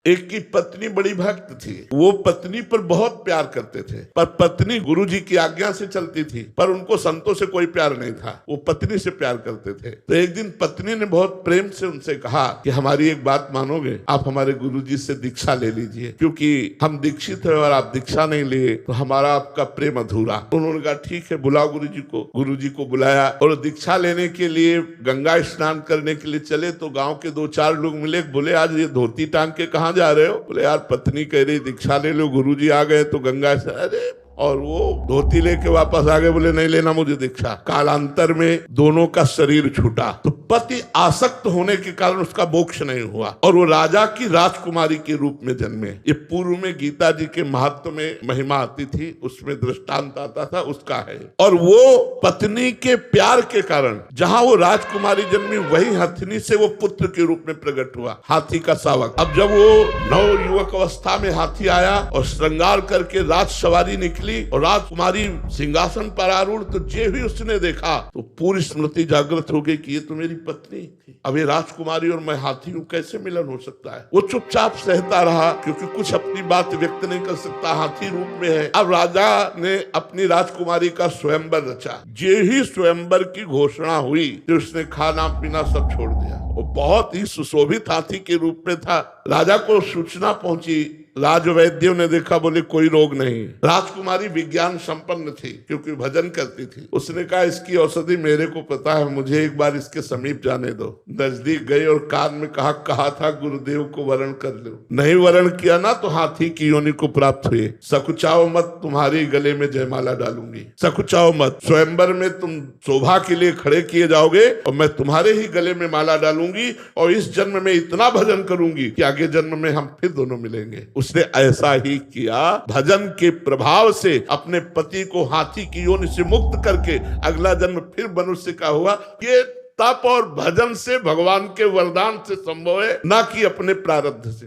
एक की पत्नी बड़ी भक्त थी। वो पत्नी पर बहुत प्यार करते थे, पर पत्नी गुरुजी की आज्ञा से चलती थी, पर उनको संतों से कोई प्यार नहीं था। वो पत्नी से प्यार करते थे। तो एक दिन पत्नी ने बहुत प्रेम से उनसे कहा कि हमारी एक बात मानोगे, आप हमारे गुरुजी से दीक्षा ले लीजिए, क्योंकि हम दीक्षित हैं और आप दीक्षा नहीं लिए तो हमारा आपका प्रेम अधूरा। उन्होंने कहा ठीक है, बुलाओ गुरुजी को। गुरुजी को बुलाया और दीक्षा लेने के लिए गंगा स्नान करने के लिए चले तो गाँव के 2-4 लोग मिले। बोले आज ये धोती टांग के कहाँ जा रहे हो? बोले यार पत्नी कह रही दीक्षा ले लो, गुरुजी आ गए तो गंगा से। अरे और वो धोती लेके वापस आ गए। बोले नहीं लेना मुझे दीक्षा। कालांतर में दोनों का शरीर छूटा। तो पति आसक्त होने के कारण उसका मोक्ष नहीं हुआ और वो राजा की राजकुमारी के रूप में जन्मे। ये पूर्व में गीता जी के महत्व में महिमा आती थी, उसमें दृष्टांत आता था, उसका है। और वो पत्नी के प्यार के कारण जहां वो राजकुमारी जन्मी, वही हथिनी से वो पुत्र के रूप में प्रकट हुआ, हाथी का शावक। अब जब वो नव युवक अवस्था में हाथी आया और श्रृंगार करके राज सवारी निकली और राजकुमारी सिंहासन पर आरूढ़, तो जे भी उसने देखा तो पूरी स्मृति जागृत हो गई कि ये तो मेरी पत्नी थी। अब ये राजकुमारी और मैं हाथी हूँ, कैसे मिलन हो सकता है? वो चुपचाप सहता रहा, क्योंकि कुछ अपनी बात व्यक्त नहीं कर सकता, हाथी रूप में है। अब राजा ने अपनी राजकुमारी का स्वयंवर रचा। जे ही स्वयंवर की घोषणा हुई तो उसने खाना पीना सब छोड़ दिया। वो बहुत ही सुशोभित हाथी के रूप में था। राजा को सूचना पहुंची, राजवैद्यों ने देखा, बोले कोई रोग नहीं। राजकुमारी विज्ञान संपन्न थी क्योंकि भजन करती थी। उसने कहा इसकी औषधि मेरे को पता है, मुझे एक बार इसके समीप जाने दो। नजदीक गई और कान में कहा था गुरुदेव को वरण कर लो। नहीं वरण किया ना तो हाथी की योनि को प्राप्त हुए। सकुचाओ मत, तुम्हारे गले में जयमाला डालूंगी। सकुचाओ मत, स्वयंवर में तुम शोभा के लिए खड़े किए जाओगे और मैं तुम्हारे ही गले में माला डालूंगी और इस जन्म में इतना भजन करूंगी कि आगे जन्म में हम फिर दोनों मिलेंगे। उसने ऐसा ही किया। भजन के प्रभाव से अपने पति को हाथी की योनि से मुक्त करके अगला जन्म फिर मनुष्य का हुआ। ये तप और भजन से भगवान के वरदान से संभव है, ना कि अपने प्रारब्ध से।